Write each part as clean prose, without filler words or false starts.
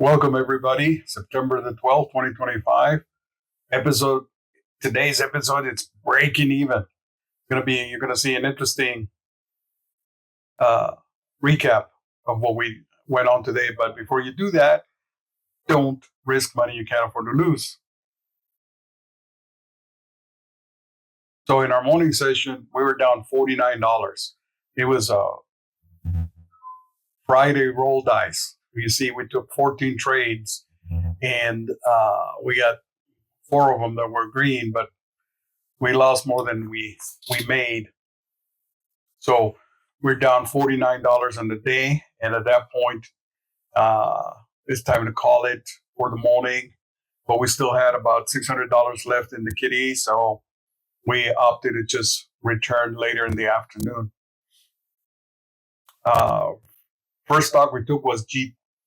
Welcome everybody. September the 12th, 2025. Today's episode, it's breaking even. You're gonna see an interesting uh, recap of what we went on today. But before you do that, don't risk money you can't afford to lose. So in our morning session, we were down $49. It was a Friday roll dice. You see, we took 14 trades and we got four of them that were green, but we lost more than we made. So we're down $49 on the day. And at that point, it's time to call it for the morning. But we still had about $600 left in the kitty. So we opted to just return later in the afternoon. First stock we took was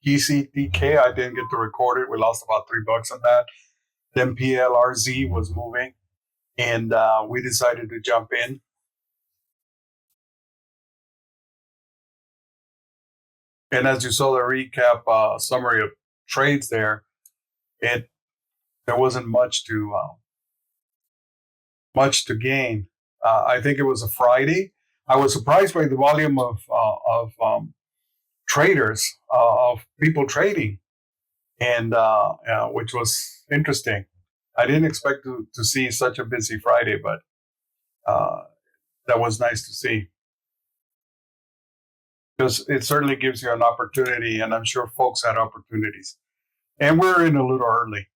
GCTK. I didn't get to record it. We lost about $3 on that. Then PLRZ was moving, and we decided to jump in. And as you saw the recap summary of trades there wasn't much to gain. I think it was a Friday. I was surprised by the volume of traders, of people trading, and which was interesting. I didn't expect to see such a busy Friday, but that was nice to see. Because it certainly gives you an opportunity, and I'm sure folks had opportunities. And we're in a little early.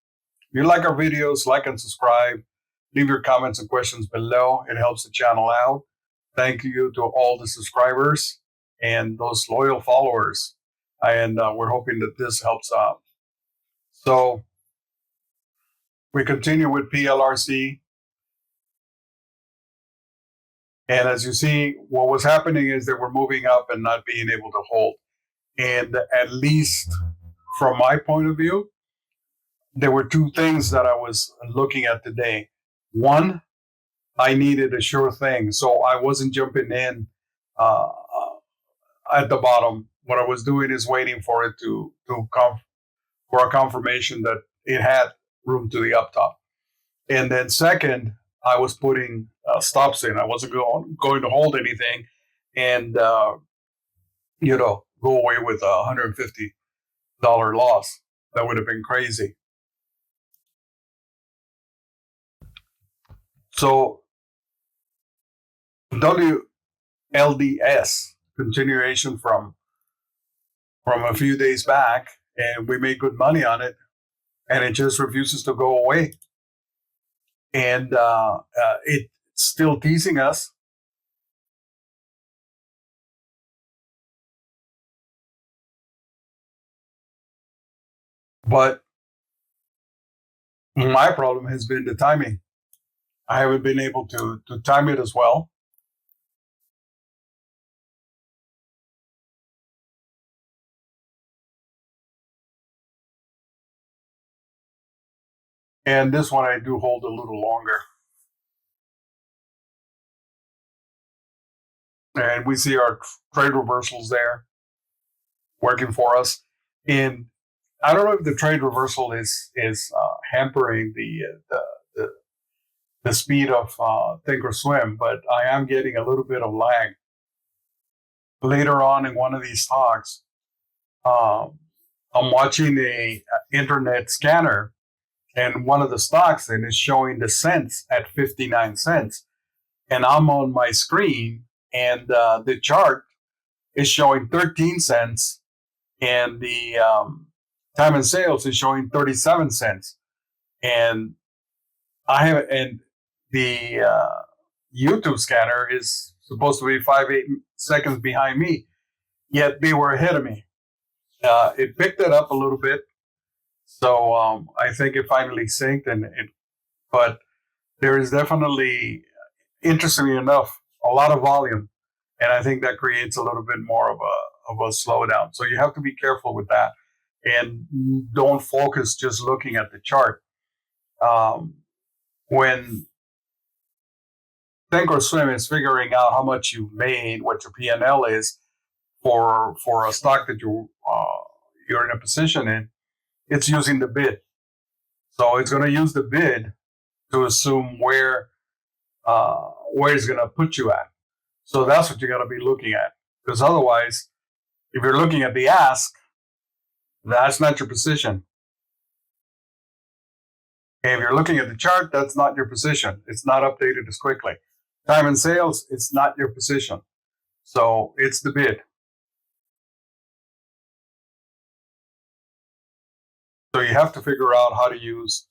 If you like our videos, like and subscribe. Leave your comments and questions below. It helps the channel out. Thank you to all the subscribers and those loyal followers. And we're hoping that this helps out. So we continue with PLRC. And as you see, what was happening is they were moving up and not being able to hold. And at least from my point of view, there were two things that I was looking at today. One, I needed a sure thing. So I wasn't jumping in at the bottom. What I was doing is waiting for it to come for a confirmation that it had room to the up top. And then second, I was putting stops in. I wasn't going to hold anything and, go away with a $150 loss. That would have been crazy. So WLDS, continuation from a few days back, and we made good money on it, and it just refuses to go away. And it's still teasing us. But my problem has been the timing. I haven't been able to time it as well. And this one I do hold a little longer. And we see our trade reversals there working for us. And I don't know if the trade reversal is hampering the speed of Thinkorswim, but I am getting a little bit of lag. Later on in one of these stocks, I'm watching a internet scanner, and one of the stocks and is showing the cents at 59 cents. And I'm on my screen, and the chart is showing 13 cents, and the time in sales is showing 37 cents. And the YouTube scanner is supposed to be 8 seconds behind me, yet they were ahead of me. It picked it up a little bit, so I think it finally synced. But there is definitely, interestingly enough, a lot of volume, and I think that creates a little bit more of a slowdown. So you have to be careful with that, and don't focus just looking at the chart. When Thinkorswim is figuring out how much you made, what your P&L is for a stock that you're in a position in, it's using the bid. So it's going to use the bid to assume where it's going to put you at. So that's what you got to be looking at. Because otherwise, if you're looking at the ask, that's not your position. And if you're looking at the chart, that's not your position. It's not updated as quickly. Time and sales, it's not your position. So it's the bid. So you have to figure out how to use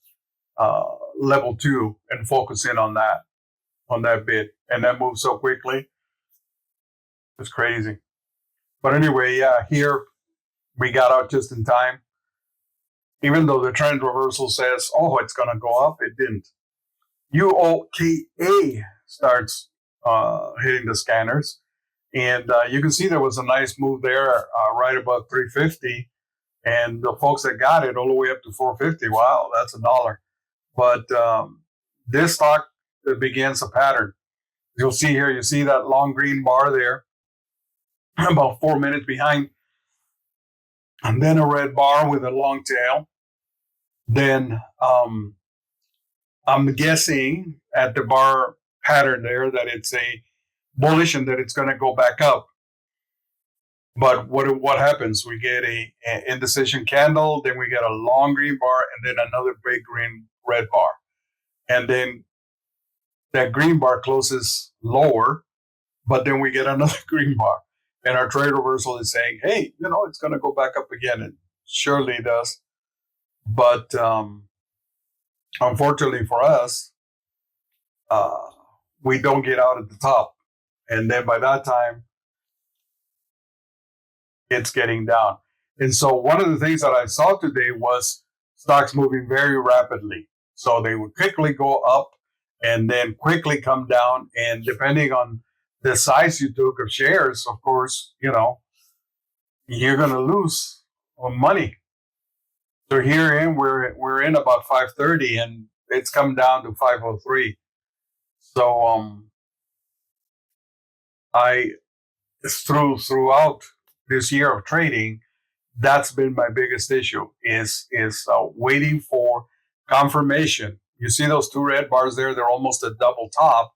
level 2 and focus in on that bid. And that moves so quickly. It's crazy. But anyway, yeah, here we got out just in time. Even though the trend reversal says, oh, it's going to go up, it didn't. UOKA starts hitting the scanners. And you can see there was a nice move there right above 350. And the folks that got it all the way up to 450, wow, that's $1. But this stock begins a pattern. You'll see here, you see that long green bar there, about 4 minutes behind. And then a red bar with a long tail. Then I'm guessing at the bar pattern there that it's a bullish and that it's going to go back up. But what happens? We get a indecision candle, then we get a long green bar, and then another big green red bar. And then that green bar closes lower, but then we get another green bar. And our trade reversal is saying, hey, it's going to go back up again. And surely it does. But unfortunately for us, we don't get out at the top. And then by that time, it's getting down. And so one of the things that I saw today was stocks moving very rapidly. So they would quickly go up and then quickly come down. And depending on the size you took of shares, of course, you're going to lose money. So here we're in about 530 and it's come down to 503. So throughout this year of trading, that's been my biggest issue is waiting for confirmation. You see those two red bars there? They're almost a double top,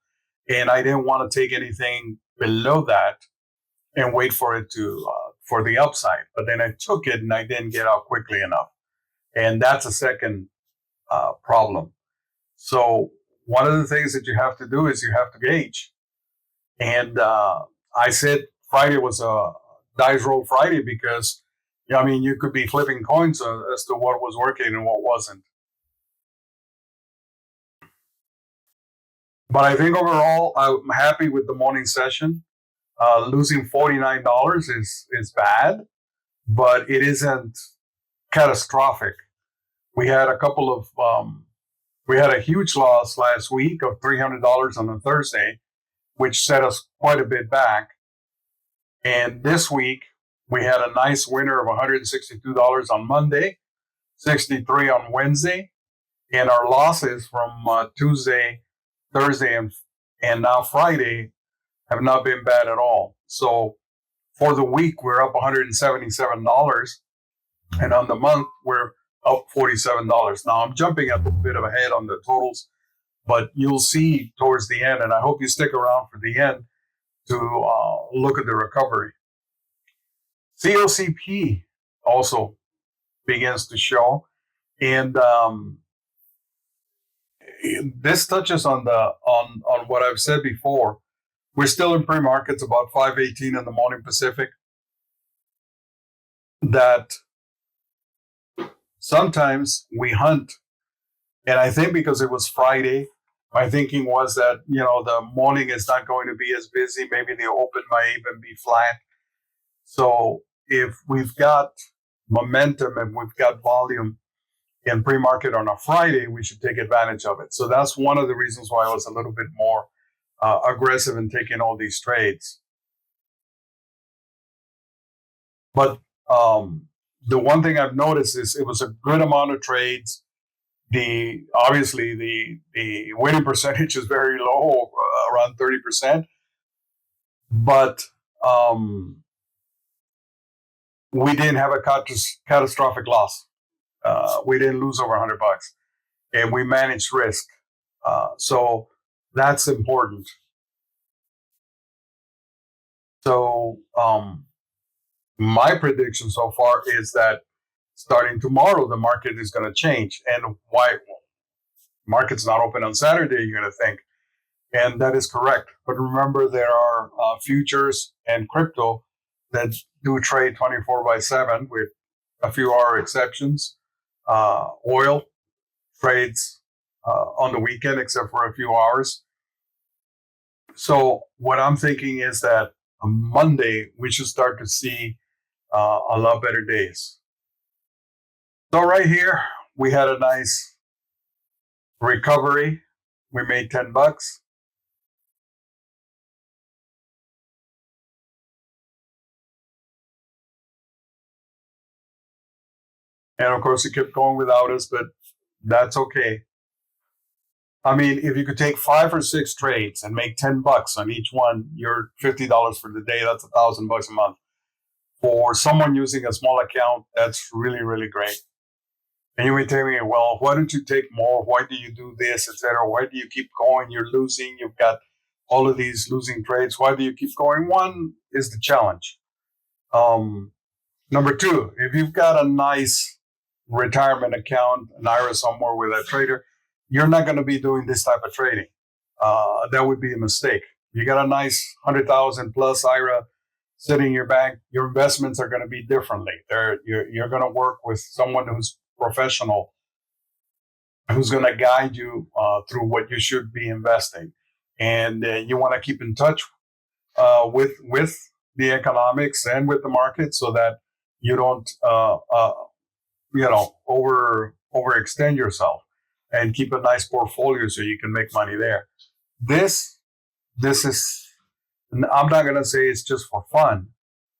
and I didn't want to take anything below that and wait for it for the upside. But then I took it and I didn't get out quickly enough, and that's a second problem. So one of the things that you have to do is you have to gauge. And I said Friday was a dice roll Friday because, you could be flipping coins as to what was working and what wasn't. But I think overall, I'm happy with the morning session. Losing $49 is bad, but it isn't catastrophic. We had we had a huge loss last week of $300 on a Thursday, which set us quite a bit back. And this week, we had a nice winner of $162 on Monday, $63 on Wednesday, and our losses from Tuesday, Thursday, and now Friday have not been bad at all. So for the week, we're up $177, and on the month, we're up $47. Now, I'm jumping a little bit of ahead on the totals, but you'll see towards the end, and I hope you stick around for the end to look at the recovery. COCP also begins to show, and this touches on what I've said before. We're still in pre-markets about 5:18 in the morning Pacific. That sometimes we hunt, and I think because it was Friday, my thinking was that the morning is not going to be as busy. Maybe the open might even be flat. So if we've got momentum and we've got volume in pre-market on a Friday, we should take advantage of it. So that's one of the reasons why I was a little bit more aggressive in taking all these trades. But the one thing I've noticed is it was a good amount of trades. Obviously the winning percentage is very low, around 30%. But we didn't have a catastrophic loss. We didn't lose over $100, and we managed risk. So that's important. So my prediction so far is that starting tomorrow, the market is going to change. And why? Market's not open on Saturday, you're going to think. And that is correct. But remember, there are futures and crypto that do trade 24/7 with a few hour exceptions. Oil trades on the weekend, except for a few hours. So what I'm thinking is that on Monday, we should start to see a lot better days. So right here, we had a nice recovery. We made $10. And of course, it kept going without us, but that's okay. I mean, if you could take 5 or 6 trades and make $10 on each one, you're $50 for the day. That's $1,000 a month. For someone using a small account, that's really, really great. And you may tell me, well, why don't you take more? Why do you do this, etc.? Why do you keep going? You're losing. You've got all of these losing trades. Why do you keep going? One is the challenge. Number two, if you've got a nice retirement account, an IRA somewhere with a trader, you're not going to be doing this type of trading. That would be a mistake. You got a nice 100,000 plus IRA sitting in your bank, your investments are going to be differently. You're going to work with someone who's professional, who's going to guide you through what you should be investing. And you want to keep in touch with the economics and with the market so that you don't overextend yourself, and keep a nice portfolio so you can make money there. This is, I'm not going to say it's just for fun,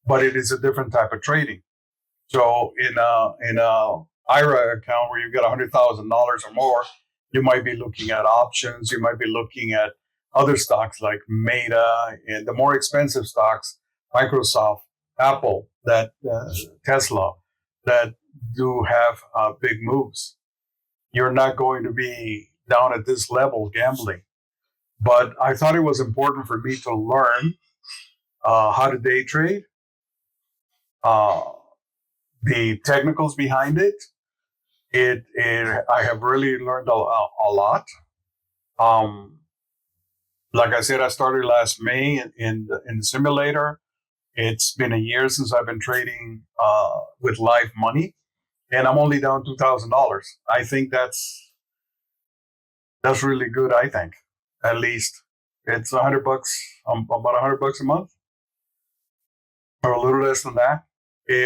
but it is a different type of trading. So in a IRA account where you've got $100,000 or more, you might be looking at options. You might be looking at other stocks like Meta and the more expensive stocks, Microsoft, Apple, that Tesla, that do have big moves. You're not going to be down at this level gambling. But I thought it was important for me to learn how to day trade, the technicals behind it. I have really learned a lot. Like I said, I started last May in the simulator. It's been a year since I've been trading with live money, and I'm only down $2,000. I think that's really good. I think at least it's $100, about $100 a month, or a little less than that,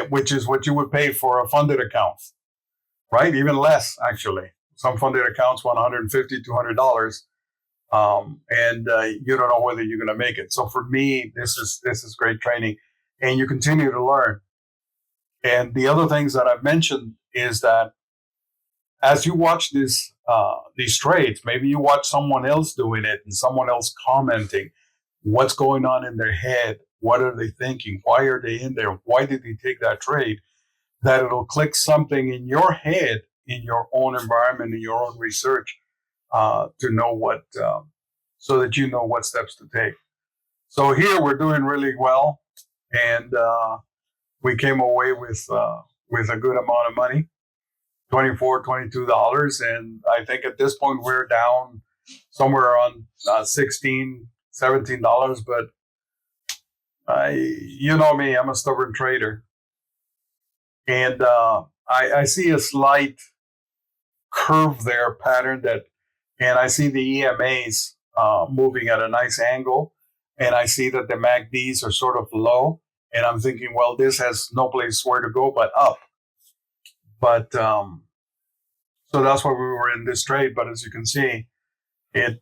which is what you would pay for a funded account, right? Even less, actually. Some funded accounts want $150, $200, and you don't know whether you're going to make it. So for me, this is great training, and you continue to learn. And the other things that I've mentioned is that as you watch these trades, maybe you watch someone else doing it and someone else commenting what's going on in their head. What are they thinking? Why are they in there? Why did they take that trade? That it'll click something in your head, in your own environment, in your own research, to know what, so that you know what steps to take. So here we're doing really well, and we came away with a good amount of money, $24, $22, and I think at this point we're down somewhere around $16, $17. But you know me, I'm a stubborn trader, and I see a slight curve there, pattern that, and I see the EMAs moving at a nice angle, and I see that the MACDs are sort of low, and I'm thinking, well, this has no place where to go but up. But so that's why we were in this trade. But as you can see, it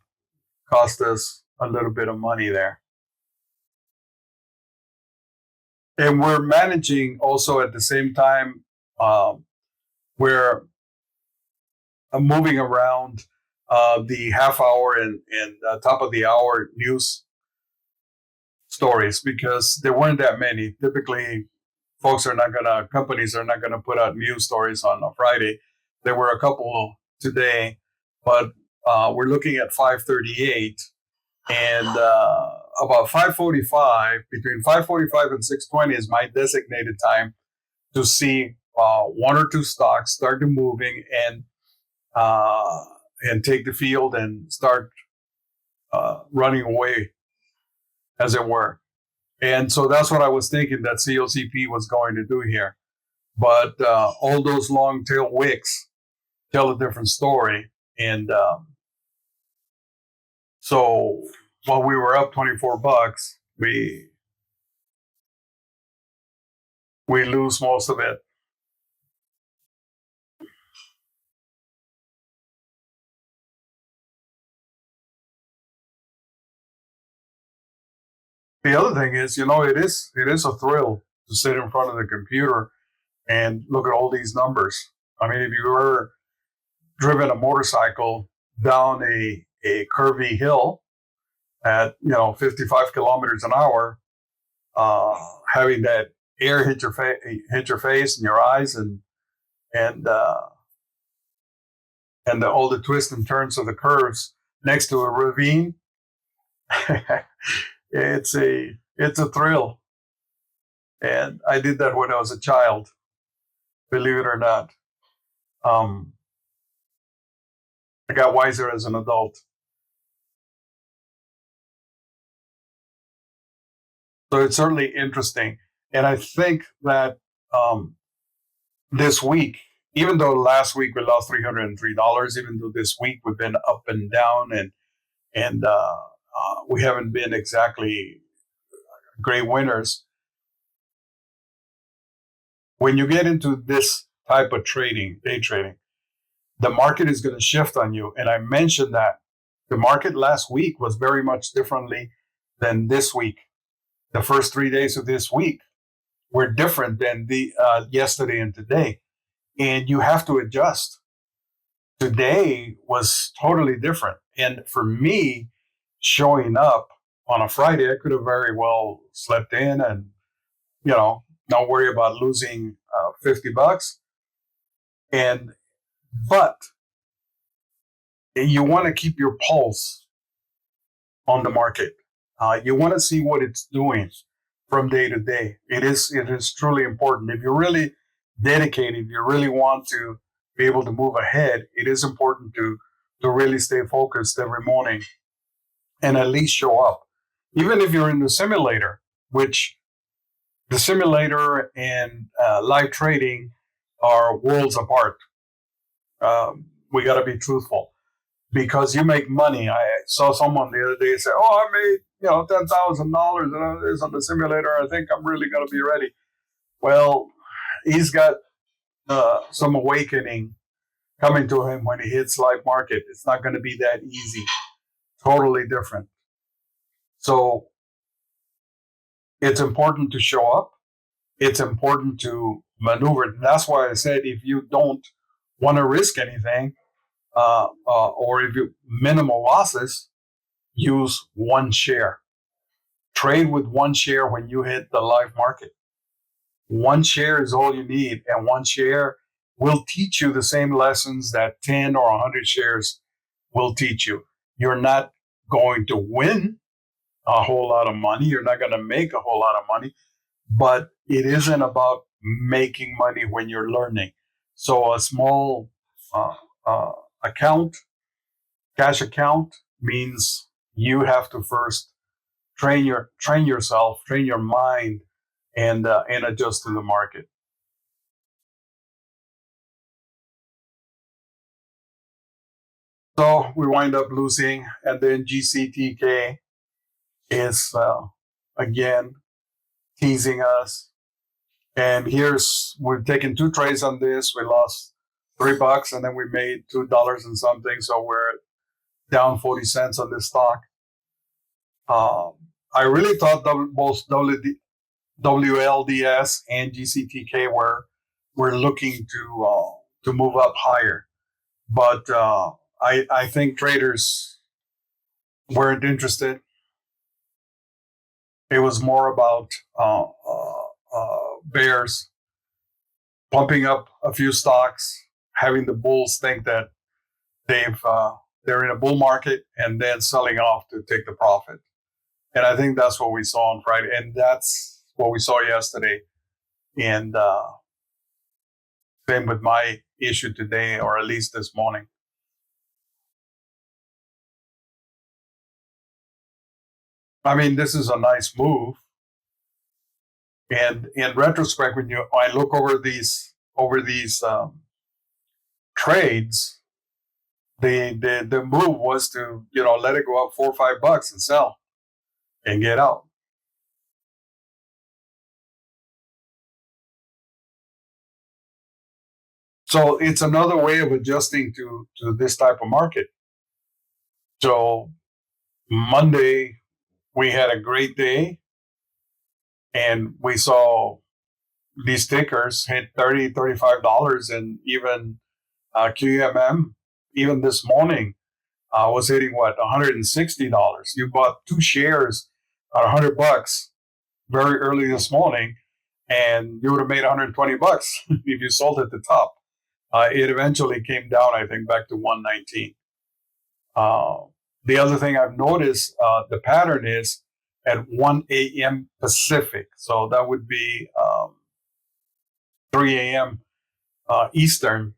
cost us a little bit of money there. And we're managing also at the same time, we're moving around the half hour and top of the hour news stories, because there weren't that many. Typically companies are not gonna put out news stories on a Friday. There were a couple today, but we're looking at 538, and about 5:45, between 5:45 and 6:20 is my designated time to see one or two stocks start to moving uh, and take the field and start running away, as it were. And so that's what I was thinking that COCP was going to do here. But all those long tail wicks tell a different story. And so while we were up $24, we lose most of it. The other thing is, it is a thrill to sit in front of the computer and look at all these numbers. I mean, if you ever driven a motorcycle down a curvy hill at 55 kilometers an hour, having that air hit your face and your eyes, and all the twists and turns of the curves next to a ravine, it's a thrill. And I did that when I was a child, believe it or not. Um, I got wiser as an adult. So it's certainly interesting. And I think that this week, even though last week we lost $303, even though this week we've been up and down, and we haven't been exactly great winners. When you get into this type of trading, day trading, the market is going to shift on you. And I mentioned that the market last week was very much differently than this week. The first 3 days of this week were different than the yesterday and today, and you have to adjust. Today was totally different, and for me, showing up on a Friday, I could have very well slept in and not worry about losing $50. And but you want to keep your pulse on the market. You want to see what it's doing from day to day. It is truly important. If you're really dedicated, if you really want to be able to move ahead, it is important to really stay focused every morning and at least show up. Even if you're in the simulator, which the simulator and live trading are worlds apart. We got to be truthful, because you make money. I saw someone the other day say, "Oh, I made $10,000 and this on the simulator. I think I'm really going to be ready." Well, he's got some awakening coming to him when he hits live market. It's not going to be that easy. Totally different. So it's important to show up. It's important to maneuver. That's why I said, if you don't want to risk anything, or if you minimal losses, use one share. Trade with one share when you hit the live market. One share is all you need, and one share will teach you the same lessons that 10 or 100 shares will teach you. You're not going to win a whole lot of money. You're not going to make a whole lot of money, but it isn't about making money when you're learning. So a small account, cash account, means you have to first train yourself, train your mind, and adjust to the market. So we wind up losing, and then GCTK is again teasing us. And we've taken two trades on this. We lost $3, and then we made $2 and something. So we're down 40 cents on this stock. I really thought both WLDS and GCTK were looking to move up higher, but I think traders weren't interested. It was more about bears pumping up a few stocks, having the bulls think that they're in a bull market, and then selling off to take the profit. And I think that's what we saw on Friday, and that's what we saw yesterday. And same with my issue today, or at least this morning. I mean, this is a nice move. And in retrospect, when I look over these trades, the move was to let it go up $4 or $5 and sell and get out. So it's another way of adjusting to this type of market. So Monday we had a great day, and we saw these tickers hit $30, $35, and even QMM even this morning was hitting $160. You bought 2 shares at $100 very early this morning, and you would have made $120 if you sold at the top. It eventually came down, I think, back to 119. The other thing I've noticed, the pattern is at 1 a.m. Pacific. So that would be 3 a.m. Eastern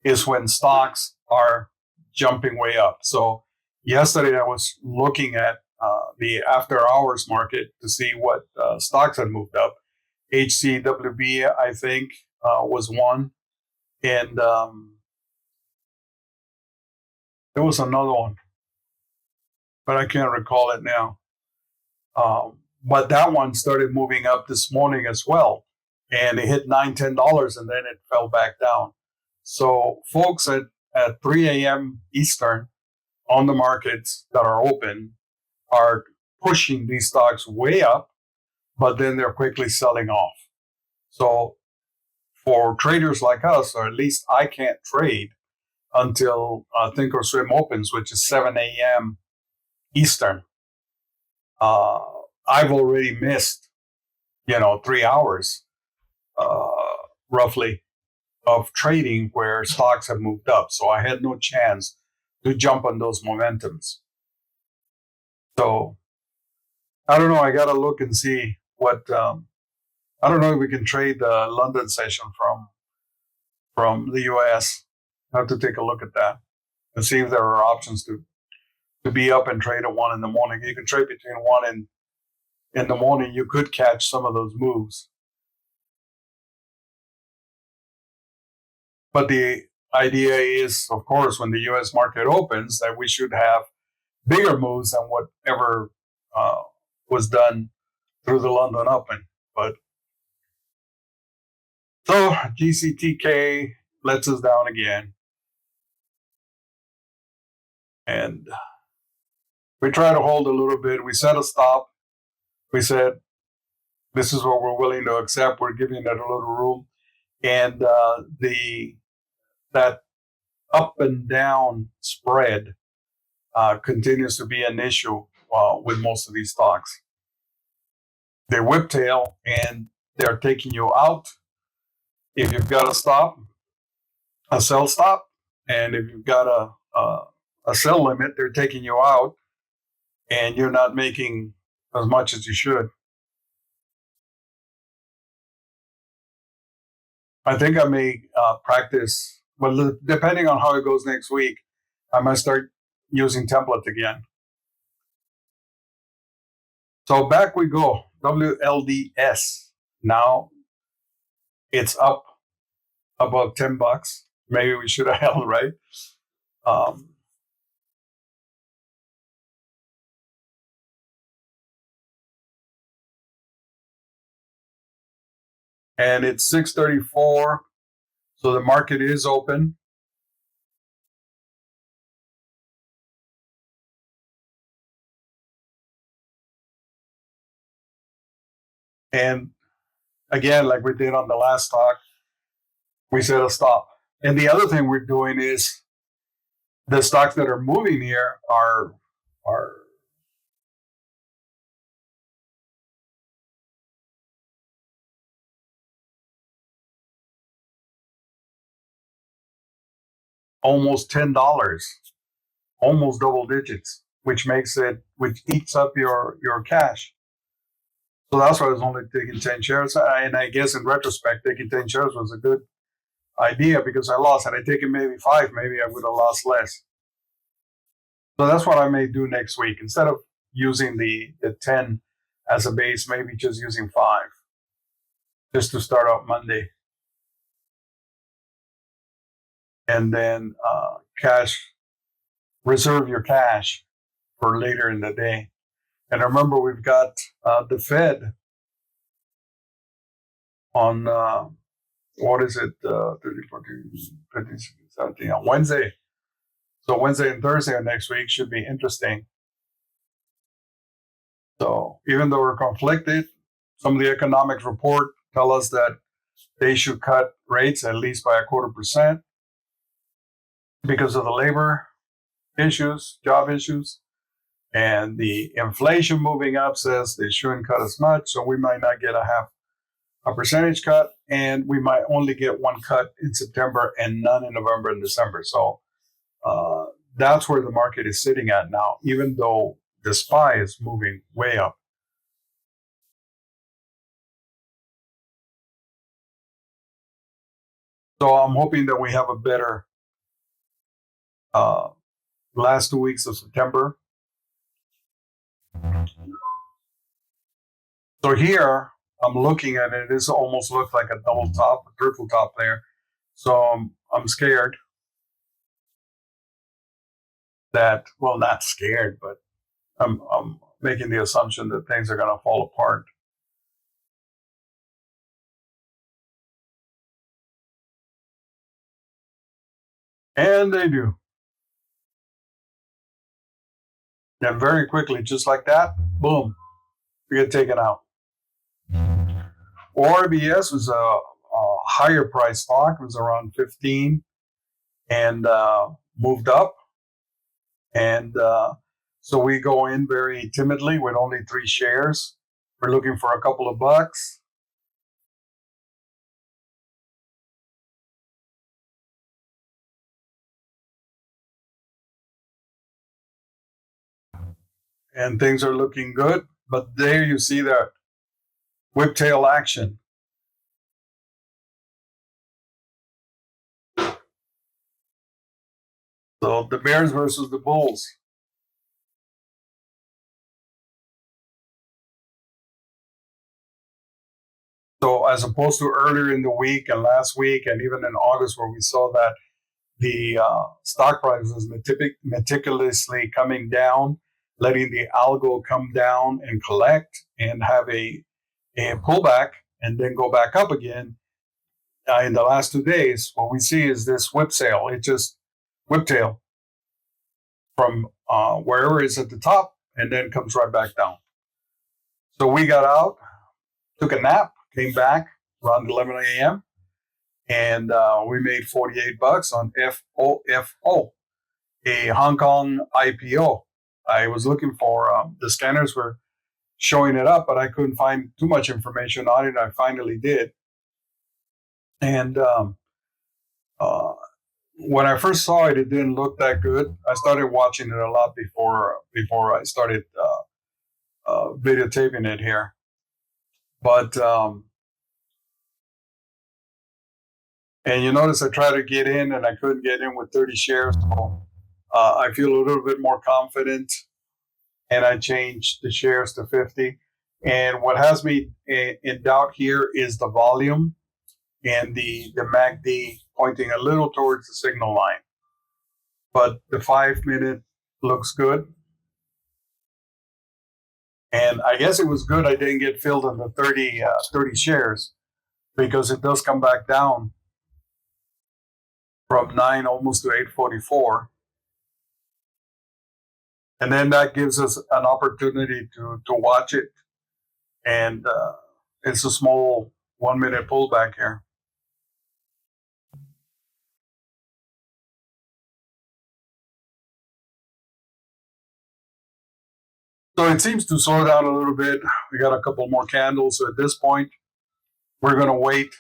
is when stocks are jumping way up. So yesterday I was looking at the after hours market to see what stocks had moved up. HCWB, I think, was one. And there was another one, but I can't recall it now. But that one started moving up this morning as well. And it hit $9, $10, and then it fell back down. So folks at 3 a.m. Eastern on the markets that are open are pushing these stocks way up, but then they're quickly selling off. So for traders like us, or at least I can't trade until Thinkorswim opens, which is 7 a.m. Eastern. I've already missed, 3 hours roughly of trading where stocks have moved up. So I had no chance to jump on those momentums. So I don't know. I got to look and see what. I don't know if we can trade the London session from the US. I have to take a look at that and see if there are options to be up and trade at 1 in the morning. You can trade between 1 and in the morning. You could catch some of those moves. But the idea is, of course, when the U.S. market opens, that we should have bigger moves than whatever was done through the London Open. But so GCTK lets us down again. And we try to hold a little bit. We set a stop. We said, this is what we're willing to accept. We're giving it a little room. And that up and down spread continues to be an issue with most of these stocks. They whiptail and they're taking you out. If you've got a stop, a sell stop, and if you've got a sell limit, they're taking you out, and you're not making as much as you should. I think I may practice. Well, depending on how it goes next week, I might start using template again. So back we go. WLDS. Now it's up about $10. Maybe we should have held, right? And it's 6:34, so the market is open. And again, like we did on the last talk, we set a stop. And the other thing we're doing is the stocks that are moving here are almost $10, almost double digits, which eats up your cash. So that's why I was only taking 10 shares. And I guess in retrospect, taking 10 shares was a good idea because I lost. Had I taken maybe 5, maybe I would have lost less. So that's what I may do next week. Instead of using the 10 as a base, maybe just using 5 just to start out Monday. And then reserve your cash for later in the day. And remember, we've got the Fed on, what is it, 30, 40, 50, 17, on Wednesday. So Wednesday and Thursday of next week should be interesting. So even though we're conflicted, some of the economics report tell us that they should cut rates at least by 0.25% because of the labor issues, job issues. And the inflation moving up says they shouldn't cut as much. So we might not get a percentage cut, and we might only get one cut in September and none in November and December. So that's where the market is sitting at now, even though the SPY is moving way up. So I'm hoping that we have a better last 2 weeks of September. So here I'm looking at it. This almost looks like a double top, a triple top there. So I'm scared that, well, not scared, but I'm making the assumption that things are going to fall apart. And they do. And very quickly, just like that, boom, we get taken out. ORBS was a higher price stock. It was around 15 and moved up. And so we go in very timidly with only 3 shares. We're looking for a couple of bucks. And things are looking good. But there you see that whiptail action. So the Bears versus the Bulls. So as opposed to earlier in the week and last week and even in August where we saw that the stock price was meticulously coming down, letting the algo come down and collect and have a pullback and then go back up again. In the last 2 days, what we see is this whiptail. It just whiptail from wherever it's at the top and then comes right back down. So we got out, took a nap, came back around 11 a.m. and we made $48 on FOFO, a Hong Kong IPO. I was looking for the scanners were showing it up, but I couldn't find too much information on it. I finally did. And when I first saw it, it didn't look that good. I started watching it a lot before I started videotaping it here. But and you notice I tried to get in and I couldn't get in with 30 shares. So I feel a little bit more confident, and I changed the shares to 50. And what has me in doubt here is the volume and the MACD pointing a little towards the signal line. But the 5-minute looks good. And I guess it was good I didn't get filled on the 30 shares because it does come back down from 9 almost to 844. And then that gives us an opportunity to watch it. And it's a small 1-minute pullback here. So it seems to slow down a little bit. We got a couple more candles. So at this point, we're going to wait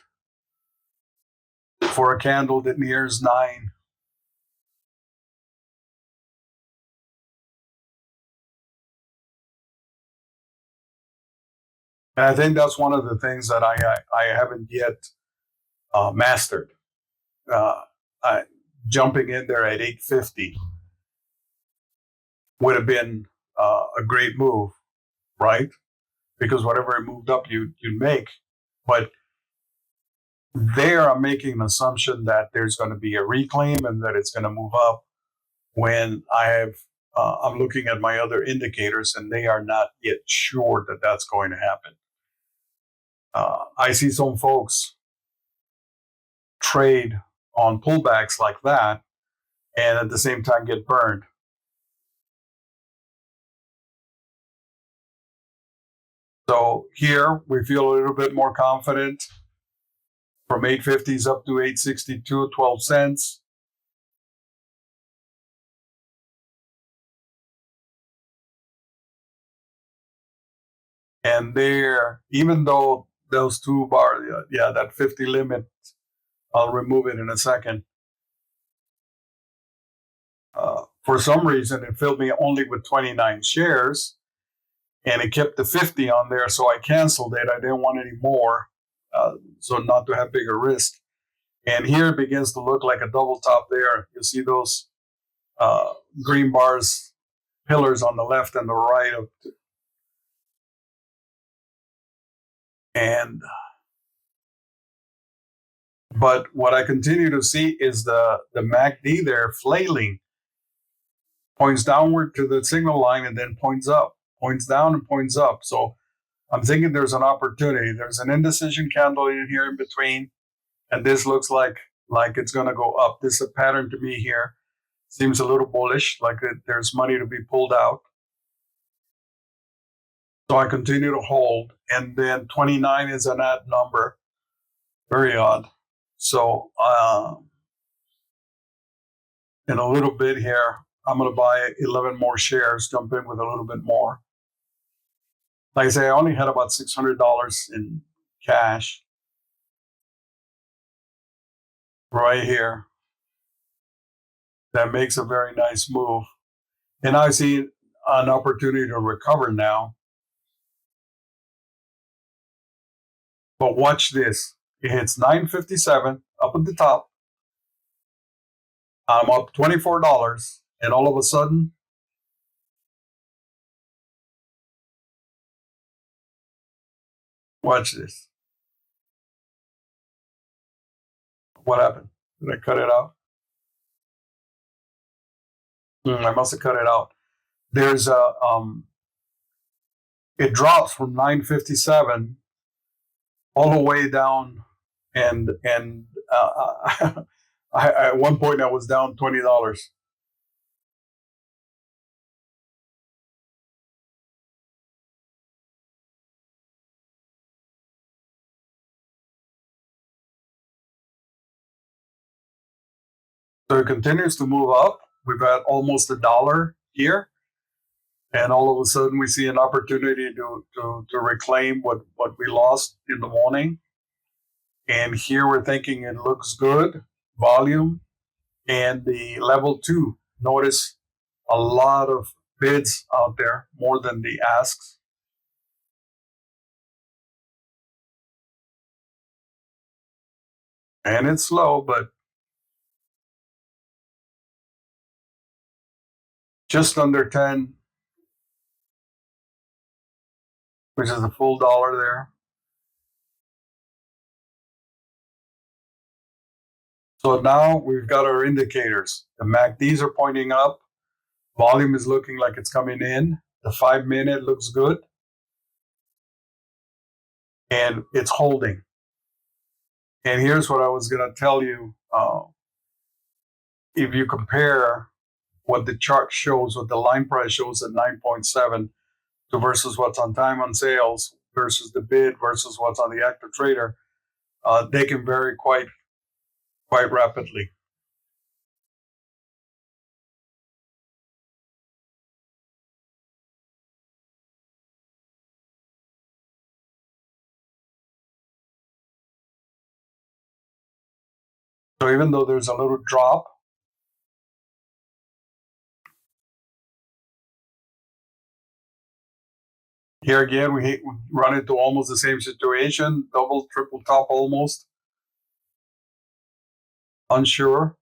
for a candle that nears 9. And I think that's one of the things that I haven't yet mastered. Uh, I, Jumping in there at 850 would have been a great move, right? Because whatever it moved up, you'd make. But there, I'm making an assumption that there's going to be a reclaim and that it's going to move up. When I'm looking at my other indicators and they are not yet sure that that's going to happen. I see some folks trade on pullbacks like that and at the same time get burned. So here we feel a little bit more confident from 850s up to 862, 12 cents. And there, even though those two bars, yeah, that 50 limit, I'll remove it in a second. For some reason, it filled me only with 29 shares and it kept the 50 on there. So I canceled it. I didn't want any more. So not to have bigger risk. And here it begins to look like a double top there. You see those uh, green bars, pillars on the left and the right. And but what I continue to see is the MACD there flailing, points downward to the signal line and then points up, points down and points up. So I'm thinking there's an opportunity. There's an indecision candle in here in between, and this looks like it's going to go up. This is a pattern to me here. Seems a little bullish, like there's money to be pulled out. So I continue to hold, and then 29 is an odd number. Very odd. So in a little bit here, I'm going to buy 11 more shares, jump in with a little bit more. Like I say, I only had about $600 in cash right here. That makes a very nice move. And I see an opportunity to recover now. But watch this. It hits 957 up at the top. I'm up $24. And all of a sudden, watch this. What happened? Did I cut it out? I must have cut it out. There's it drops from 957 all the way down, and at one point I was down $20. So it continues to move up. We've had almost $1 here, and all of a sudden we see an opportunity to reclaim what we lost in the morning. And here we're thinking it looks good, volume, and the level 2. Notice a lot of bids out there, more than the asks. And it's slow, but just under 10, which is a full dollar there. So now we've got our indicators. The MACDs are pointing up. Volume is looking like it's coming in. The 5-minute looks good. And it's holding. And here's what I was going to tell you. If you compare what the chart shows, what the line price shows at 9.7 to versus what's on time on sales versus the bid versus what's on the active trader, they can vary quite rapidly. So even though there's a little drop, Here again, we run into almost the same situation, double, triple top almost. Unsure.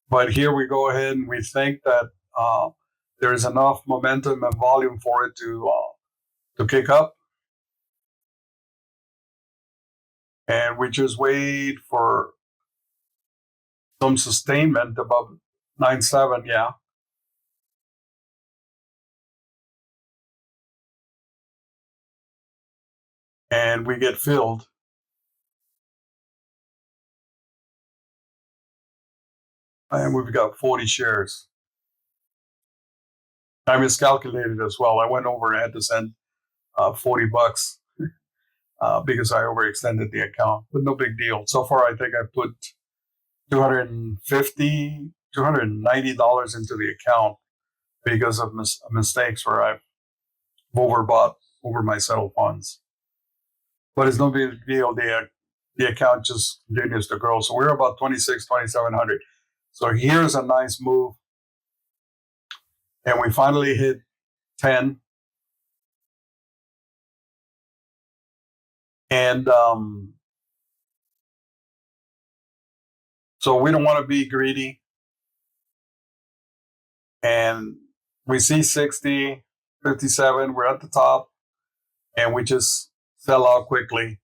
But here we go ahead and we think that there is enough momentum and volume for it to kick up. And we just wait for some sustainment above 9.7, yeah. And we get filled. And we've got 40 shares. I miscalculated as well. I went over and had to send $40 because I overextended the account, but no big deal. So far, I think I put $290 into the account because of mistakes where I've overbought over my settled funds. But it's no big deal. The account just continues to grow. So we're about 2,700. So here's a nice move. And we finally hit 10. And so we don't want to be greedy. And we see 60, 57, we're at the top, and we just sell out quickly.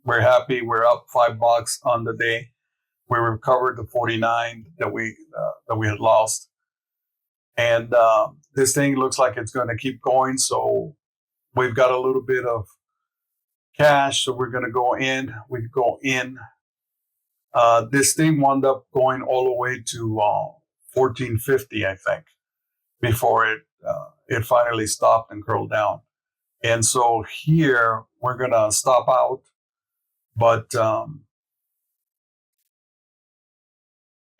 We're happy. We're up $5 on the day. We recovered the 49 that we had lost. And this thing looks like it's going to keep going. So we've got a little bit of cash. So we're going to go in. We go in. This thing wound up going all the way to 1450, I think, before it finally stopped and curled down. And so here we're going to stop out. But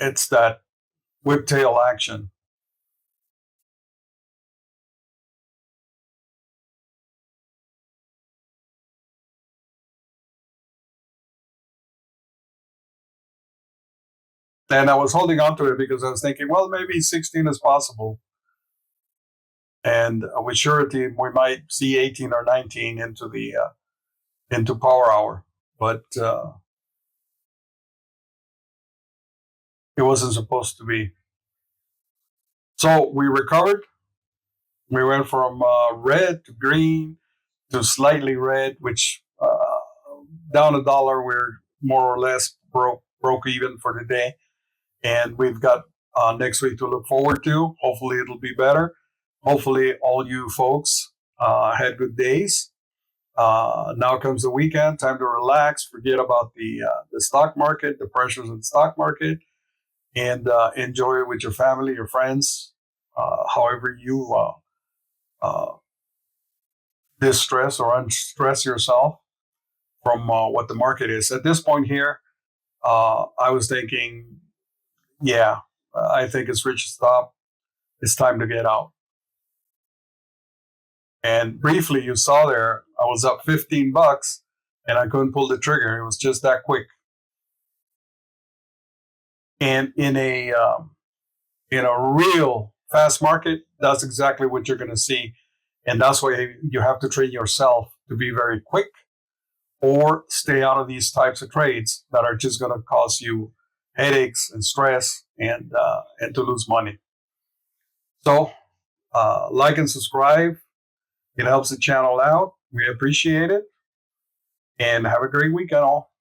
it's that whiptail action. And I was holding on to it because I was thinking, well, maybe 16 is possible. And with surety, we might see 18 or 19 into power hour. But it wasn't supposed to be. So we recovered. We went from red to green to slightly red, which down $1, we're more or less broke even for the day. And we've got next week to look forward to. Hopefully it'll be better. Hopefully all you folks had good days. Now comes the weekend, time to relax, forget about the stock market, the pressures of the stock market, and enjoy it with your family, your friends, however you distress or unstress yourself from what the market is. At this point here, I was thinking, yeah, I think it's reached a stop. It's time to get out. And briefly, you saw there, I was up $15 and I couldn't pull the trigger. It was just that quick. And in a real fast market, that's exactly what you're going to see. And that's why you have to train yourself to be very quick or stay out of these types of trades that are just going to cause you headaches and stress and to lose money. So like and subscribe. It helps the channel out. We appreciate it. And have a great weekend all.